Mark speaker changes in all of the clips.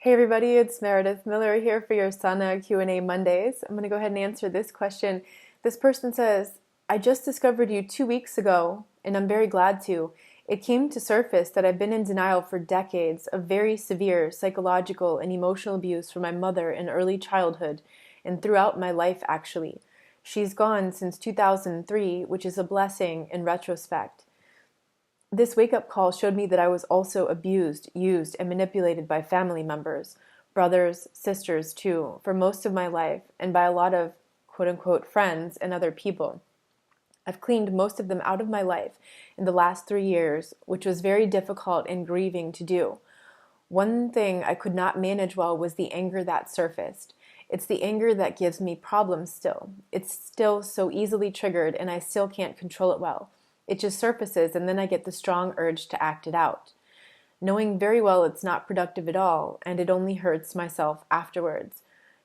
Speaker 1: Hey everybody, it's Meredith Miller here for your Sana Q&A Mondays. I'm going to go ahead and answer this question. This person says, I just discovered you 2 weeks ago, and I'm very glad to. It came to surface that I've been in denial for decades of very severe psychological and emotional abuse from my mother in early childhood and throughout my life actually. She's gone since 2003, which is a blessing in retrospect. This wake-up call showed me that I was also abused, used, and manipulated by family members, brothers, sisters too, for most of my life, and by a lot of quote-unquote friends and other people. I've cleaned most of them out of my life in the last 3 years, which was very difficult and grieving to do. One thing I could not manage well was the anger that surfaced. It's the anger that gives me problems still. It's still so easily triggered and I still can't control it well. It just surfaces and then I get the strong urge to act it out, knowing very well it's not productive at all and it only hurts myself afterwards.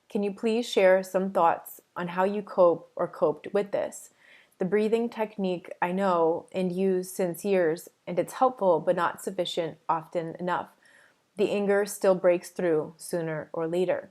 Speaker 1: Can you please share some thoughts on how you cope or coped with this? The breathing technique I know and use since years, and it's helpful but not sufficient often enough. The anger still breaks through sooner or later.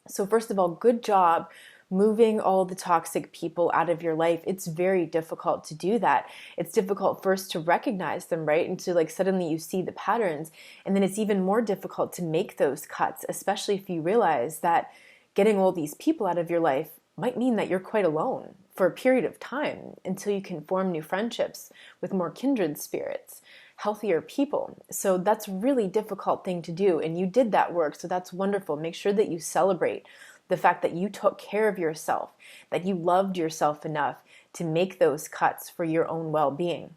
Speaker 1: So first of all, good job moving all the toxic people out of your life. It's very difficult to do that. It's difficult first to recognize them, right? And to suddenly you see the patterns. And then it's even more difficult to make those cuts, especially if you realize that getting all these people out of your life might mean that you're quite alone for a period of time until you can form new friendships with more kindred spirits, healthier people. So that's a really difficult thing to do. And you did that work. So that's wonderful. Make sure that you celebrate the fact that you took care of yourself, that you loved yourself enough to make those cuts for your own well-being.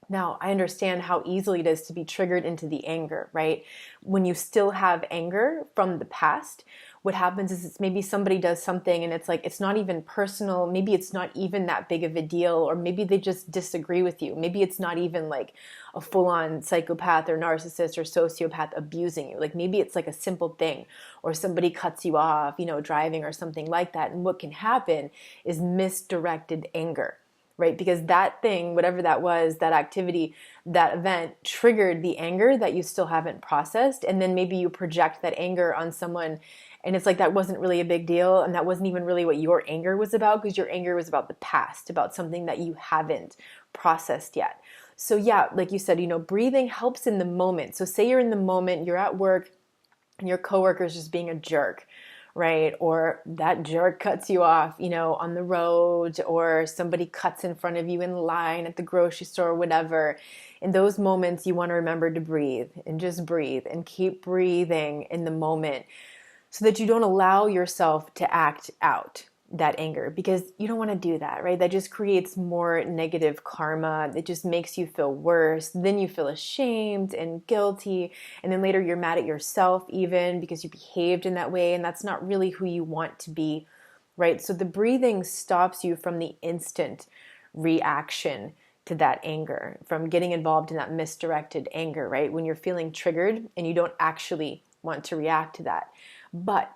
Speaker 1: Now, I understand how easily it is to be triggered into the anger, right? When you still have anger from the past, what happens is it's maybe somebody does something and it's not even personal. Maybe it's not even that big of a deal, or maybe they just disagree with you. Maybe it's not even like a full-on psychopath or narcissist or sociopath abusing you. Maybe it's like a simple thing, or somebody cuts you off, driving or something like that. And what can happen is misdirected anger. Right? Because that thing, whatever that was, that activity, that event triggered the anger that you still haven't processed. And then maybe you project that anger on someone and it's like that wasn't really a big deal. And that wasn't even really what your anger was about, because your anger was about the past, about something that you haven't processed yet. So yeah, like you said, breathing helps in the moment. So say you're in the moment, you're at work and your coworker's just being a jerk. Right? Or that jerk cuts you off, on the road, or somebody cuts in front of you in line at the grocery store, whatever. In those moments, you want to remember to breathe and just breathe and keep breathing in the moment so that you don't allow yourself to act out that anger, because you don't want to do that, right? That just creates more negative karma. It just makes you feel worse. Then you feel ashamed and guilty. And then later you're mad at yourself even because you behaved in that way. And that's not really who you want to be, right? So the breathing stops you from the instant reaction to that anger, from getting involved in that misdirected anger, right? When you're feeling triggered and you don't actually want to react to that. But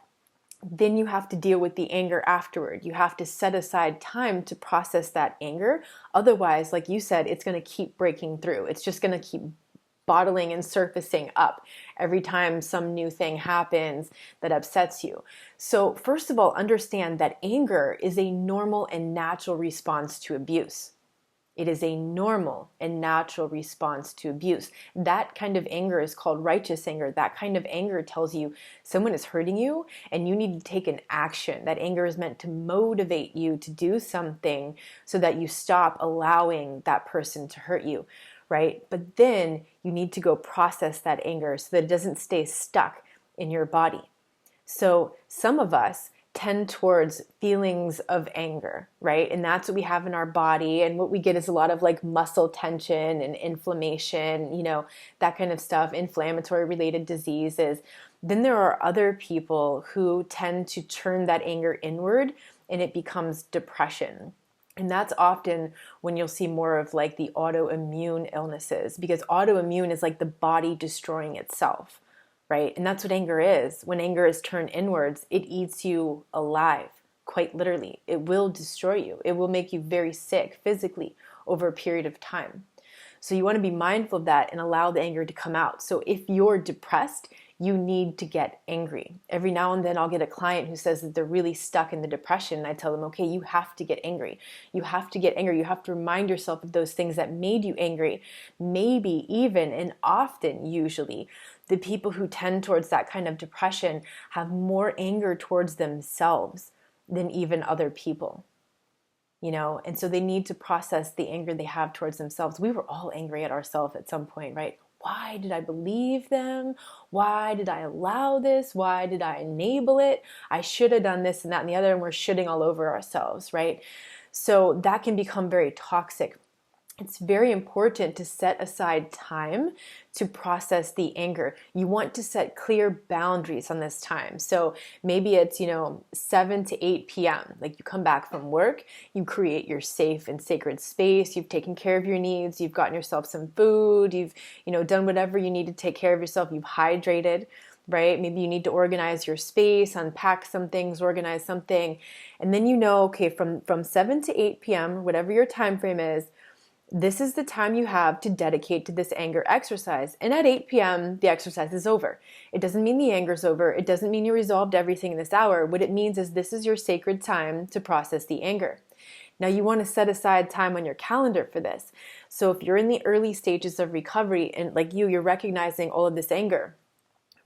Speaker 1: then you have to deal with the anger afterward. You have to set aside time to process that anger. Otherwise, like you said, it's going to keep breaking through. It's just going to keep bottling and surfacing up every time some new thing happens that upsets you. So first of all, understand that anger is a normal and natural response to abuse. It is a normal and natural response to abuse. That kind of anger is called righteous anger. That kind of anger tells you someone is hurting you and you need to take an action. That anger is meant to motivate you to do something so that you stop allowing that person to hurt you, right? But then you need to go process that anger so that it doesn't stay stuck in your body. So some of us tend towards feelings of anger, right? And that's what we have in our body. And what we get is a lot of muscle tension and inflammation, that kind of stuff, inflammatory related diseases. Then there are other people who tend to turn that anger inward and it becomes depression. And that's often when you'll see more of the autoimmune illnesses, because autoimmune is like the body destroying itself. Right? And that's what anger is. When anger is turned inwards, it eats you alive, quite literally. It will destroy you. It will make you very sick physically over a period of time. So you want to be mindful of that and allow the anger to come out. So if you're depressed, you need to get angry. Every now and then I'll get a client who says that they're really stuck in the depression, and I tell them, okay, you have to get angry. You have to get angry. You have to remind yourself of those things that made you angry. Maybe even, and often usually, the people who tend towards that kind of depression have more anger towards themselves than even other people. And so they need to process the anger they have towards themselves. We were all angry at ourselves at some point, right? Why did I believe them? Why did I allow this? Why did I enable it? I should have done this and that and the other, and we're shitting all over ourselves, right? So that can become very toxic. It's very important to set aside time to process the anger. You want to set clear boundaries on this time. So maybe it's, 7 to 8 p.m. Like you come back from work, you create your safe and sacred space, you've taken care of your needs, you've gotten yourself some food, you've, done whatever you need to take care of yourself, you've hydrated, right? Maybe you need to organize your space, unpack some things, organize something. And then okay, from 7 to 8 p.m., whatever your time frame is, this is the time you have to dedicate to this anger exercise. And at 8 p.m., the exercise is over. It doesn't mean the anger's over. It doesn't mean you resolved everything in this hour. What it means is this is your sacred time to process the anger. Now you want to set aside time on your calendar for this. So if you're in the early stages of recovery and like you're recognizing all of this anger,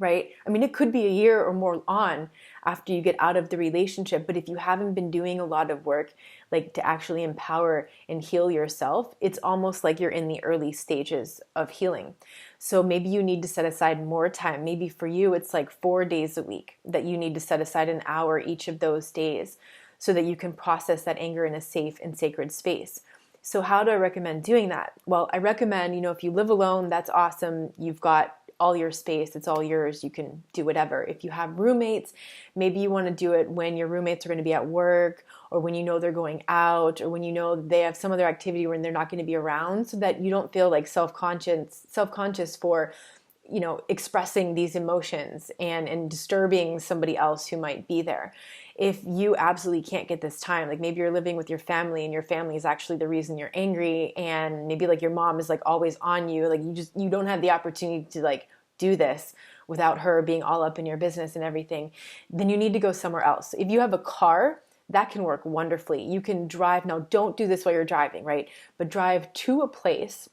Speaker 1: right? I mean, it could be a year or more on after you get out of the relationship, but if you haven't been doing a lot of work, like to actually empower and heal yourself, it's almost like you're in the early stages of healing. So maybe you need to set aside more time. Maybe for you, it's like 4 days a week that you need to set aside an hour each of those days so that you can process that anger in a safe and sacred space. So how do I recommend doing that? Well, I recommend, if you live alone, that's awesome. You've got all your space, it's all yours, you can do whatever. If you have roommates, maybe you want to do it when your roommates are going to be at work, or when they're going out, or when they have some other activity when they're not going to be around, so that you don't feel like self-conscious for expressing these emotions and disturbing somebody else who might be there. If you absolutely can't get this time, like maybe you're living with your family and your family is actually the reason you're angry, and maybe like your mom is like always on you, like you don't have the opportunity to like do this without her being all up in your business and everything, then you need to go somewhere else. If you have a car, that can work wonderfully. You can drive. Now don't do this while you're driving, right? But drive to a place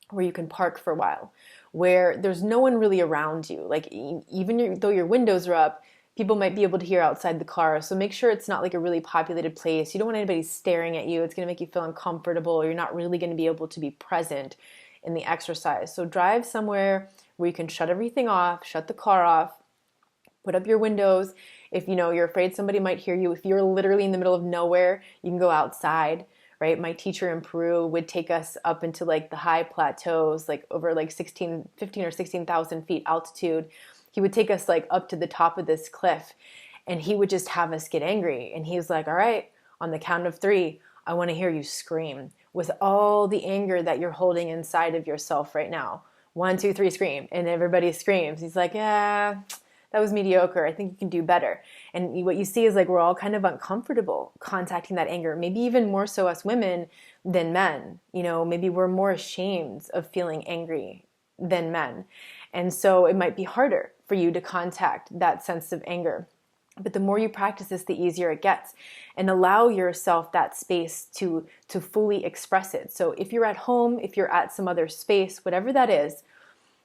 Speaker 1: where you can park for a while, where there's no one really around you. Like even though your windows are up, people might be able to hear outside the car. So make sure it's not like a really populated place. You don't want anybody staring at you. It's going to make you feel uncomfortable, or you're not really going to be able to be present in the exercise. So drive somewhere where you can shut everything off, shut the car off, put up your windows. If you're afraid somebody might hear you, if you're literally in the middle of nowhere, you can go outside. Right? My teacher in Peru would take us up into like the high plateaus, like over like 15 or 16,000 feet altitude. He would take us like up to the top of this cliff, and he would just have us get angry. And he was like, all right, on the count of 3, I want to hear you scream with all the anger that you're holding inside of yourself right now. 1, 2, 3, scream. And everybody screams. He's like, yeah, that was mediocre. I think you can do better. And what you see is like we're all kind of uncomfortable contacting that anger, maybe even more so us women than men. Maybe we're more ashamed of feeling angry than men. And so it might be harder for you to contact that sense of anger. But the more you practice this, the easier it gets. And allow yourself that space to fully express it. So if you're at home, if you're at some other space, whatever that is,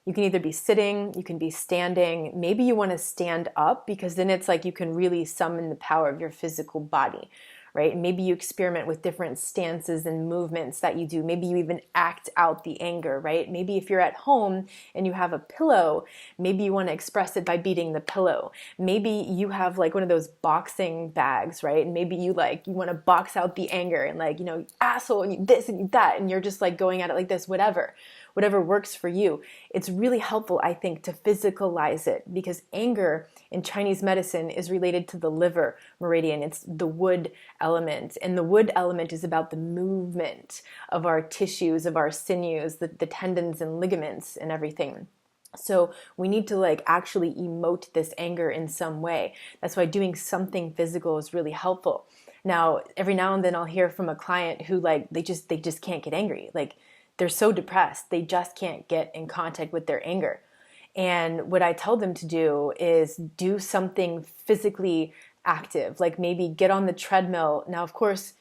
Speaker 1: you can either be sitting, you can be standing. Maybe you want to stand up, because then it's like you can really summon the power of your physical body, right? And maybe you experiment with different stances and movements that you do. Maybe you even act out the anger, right? Maybe if you're at home and you have a pillow, maybe you want to express it by beating the pillow. Maybe you have like one of those boxing bags, right? And maybe you want to box out the anger and like, asshole, and you this and you that, and you're just like going at it like this, whatever works for you. It's really helpful, I think, to physicalize it, because anger in Chinese medicine is related to the liver meridian. It's the wood element, and the wood element is about the movement of our tissues, of our sinews, the tendons and ligaments and everything. So we need to like actually emote this anger in some way. That's why doing something physical is really helpful. Now, every now and then I'll hear from a client who like they just can't get angry. Like they're so depressed, they just can't get in contact with their anger. And what I tell them to do is do something physically active, like maybe get on the treadmill. Now, of course,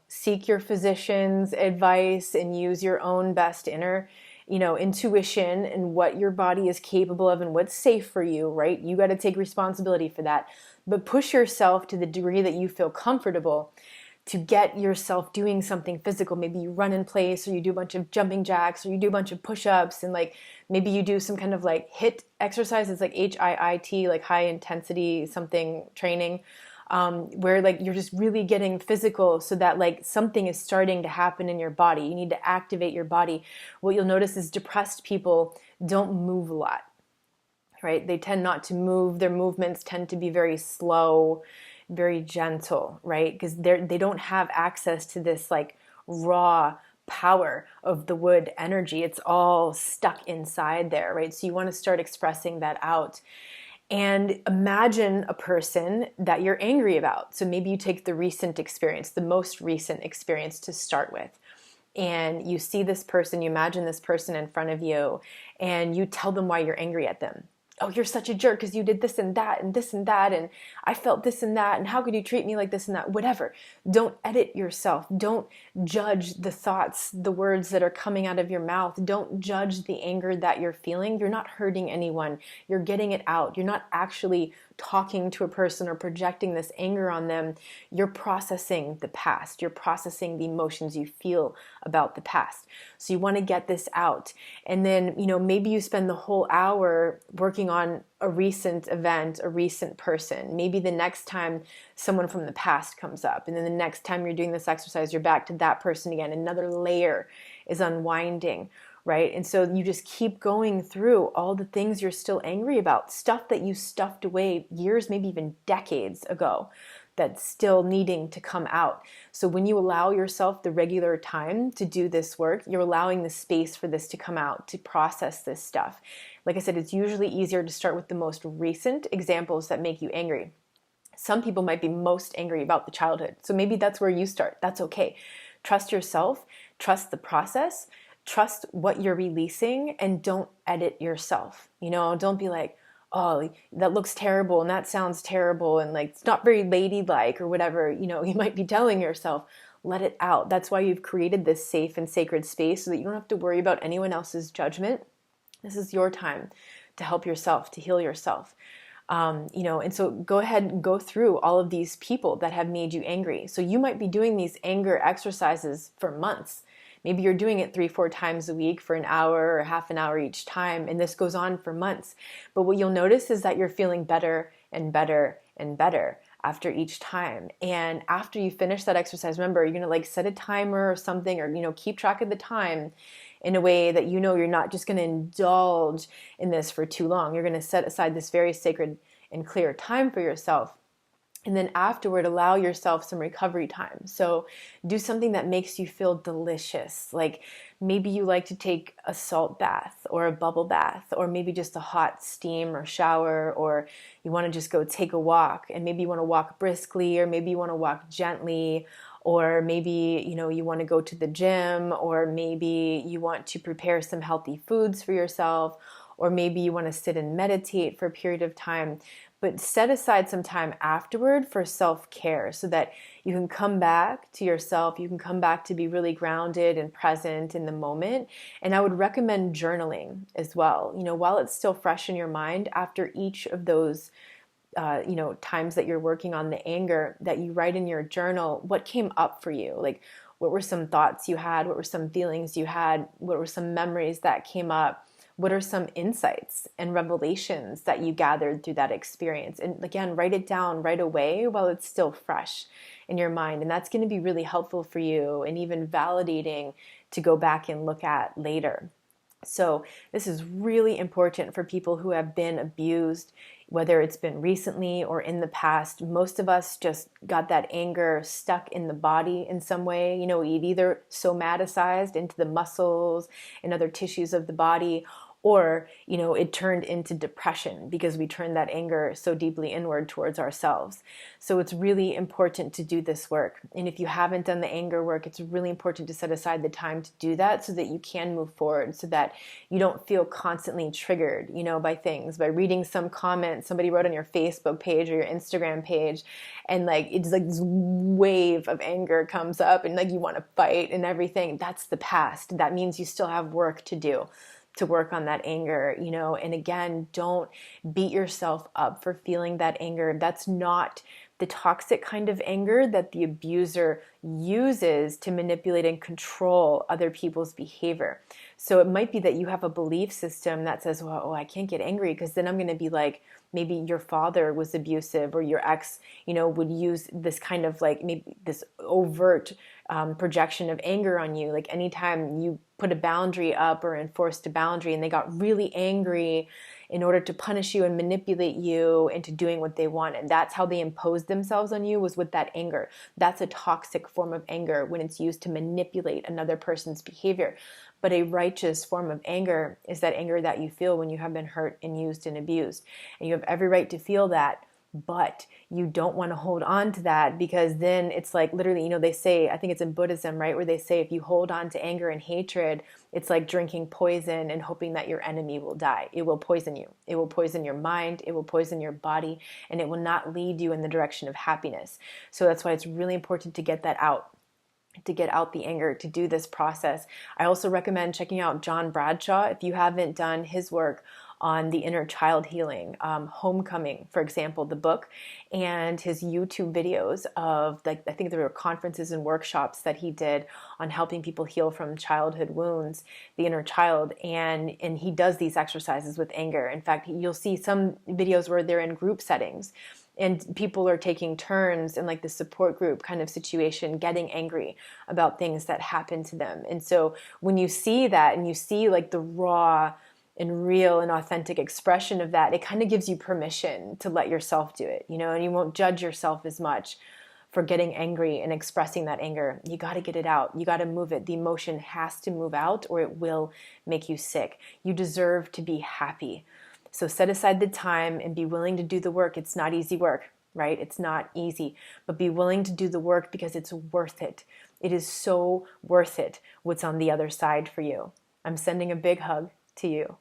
Speaker 1: seek your physician's advice and use your own best inner, intuition and what your body is capable of and what's safe for you, right? You got to take responsibility for that. But push yourself to the degree that you feel comfortable to get yourself doing something physical. Maybe you run in place, or you do a bunch of jumping jacks, or you do a bunch of push-ups, and like maybe you do some kind of like HIIT exercise. It's like HIIT, like high intensity something training, where like you're just really getting physical so that like something is starting to happen in your body. You need to activate your body. What you'll notice is depressed people don't move a lot, right? They tend not to move. Their movements tend to be very slow, very gentle, right? Because they don't have access to this like raw power of the wood energy. It's all stuck inside there, right? So you want to start expressing that out. And imagine a person that you're angry about. So maybe you take the recent experience, the most recent experience to start with. And you see this person, you imagine this person in front of you, and you tell them why you're angry at them. Oh, you're such a jerk because you did this and that and this and that, and I felt this and that, and how could you treat me like this and that? Whatever. Don't edit yourself. Don't judge the thoughts, the words that are coming out of your mouth. Don't judge the anger that you're feeling. You're not hurting anyone. You're getting it out. You're not actually talking to a person or projecting this anger on them. You're processing the past. You're processing the emotions you feel about the past. So you want to get this out. And then, maybe you spend the whole hour working on a recent event, a recent person. Maybe the next time someone from the past comes up, and then the next time you're doing this exercise, you're back to that person again. Another layer is unwinding, right? And so you just keep going through all the things you're still angry about, stuff that you stuffed away years, maybe even decades ago, that's still needing to come out. So when you allow yourself the regular time to do this work, you're allowing the space for this to come out, to process this stuff. Like I said, it's usually easier to start with the most recent examples that make you angry. Some people might be most angry about the childhood. So maybe that's where you start. That's okay. Trust yourself, trust the process, trust what you're releasing, and don't edit yourself. Don't be like, oh, that looks terrible and that sounds terrible and like it's not very ladylike or whatever. You might be telling yourself, let it out. That's why you've created this safe and sacred space, so that you don't have to worry about anyone else's judgment. This is your time to help yourself, to heal yourself. And so go ahead and go through all of these people that have made you angry. So you might be doing these anger exercises for months. Maybe you're doing it 3-4 times a week for an hour or half an hour each time, and this goes on for months. But what you'll notice is that you're feeling better and better and better after each time. And after you finish that exercise, remember, you're going to set a timer or something, or keep track of the time in a way that you're not just going to indulge in this for too long. You're going to set aside this very sacred and clear time for yourself. And then afterward, allow yourself some recovery time. So do something that makes you feel delicious. Like maybe you like to take a salt bath or a bubble bath, or maybe just a hot steam or shower, or you want to just go take a walk, and maybe you want to walk briskly, or maybe you want to walk gently, or maybe, you want to go to the gym, or maybe you want to prepare some healthy foods for yourself, or maybe you want to sit and meditate for a period of time. But set aside some time afterward for self-care, so that you can come back to yourself, you can come back to be really grounded and present in the moment. And I would recommend journaling as well. While it's still fresh in your mind, after each of those times that you're working on the anger, that you write in your journal what came up for you. Like, what were some thoughts you had? What were some feelings you had? What were some memories that came up? What are some insights and revelations that you gathered through that experience? And again, write it down right away while it's still fresh in your mind. And that's going to be really helpful for you, and even validating to go back and look at later. So this is really important for people who have been abused, whether it's been recently or in the past. Most of us just got that anger stuck in the body in some way. It either somaticized into the muscles and other tissues of the body, Or, it turned into depression because we turned that anger so deeply inward towards ourselves. So it's really important to do this work. And if you haven't done the anger work, it's really important to set aside the time to do that so that you can move forward, so that you don't feel constantly triggered, by things, by reading some comment somebody wrote on your Facebook page or your Instagram page. And it's like this wave of anger comes up and you want to fight and everything. That's the past. That means you still have work to do to work on that anger, and again, don't beat yourself up for feeling that anger. That's not the toxic kind of anger that the abuser uses to manipulate and control other people's behavior. So it might be that you have a belief system that says, well, I can't get angry because then I'm going to be like, maybe your father was abusive, or your ex, would use this kind of maybe this overt projection of anger on you. Like anytime you put a boundary up or enforced a boundary and they got really angry in order to punish you and manipulate you into doing what they wanted. That's how they imposed themselves on you, was with that anger. That's a toxic form of anger when it's used to manipulate another person's behavior. But a righteous form of anger is that anger that you feel when you have been hurt and used and abused. And you have every right to feel that, but you don't want to hold on to that, because then it's like literally, they say, I think it's in Buddhism, right, where they say if you hold on to anger and hatred, it's like drinking poison and hoping that your enemy will die. It will poison you. It will poison your mind. It will poison your body, and it will not lead you in the direction of happiness. So that's why it's really important to get that out, to get out the anger, to do this process. I also recommend checking out John Bradshaw if you haven't done his work on the inner child healing, Homecoming, for example, the book, and his YouTube videos of, I think there were conferences and workshops that he did on helping people heal from childhood wounds, the inner child, and he does these exercises with anger. In fact, you'll see some videos where they're in group settings, and people are taking turns in the support group kind of situation, getting angry about things that happen to them. And so when you see that and you see the raw and real and authentic expression of that, it kind of gives you permission to let yourself do it, and you won't judge yourself as much for getting angry and expressing that anger. You got to get it out. You got to move it. The emotion has to move out or it will make you sick. You deserve to be happy. So set aside the time and be willing to do the work. It's not easy work, right? It's not easy, but be willing to do the work because it's worth it. It is so worth it what's on the other side for you. I'm sending a big hug to you.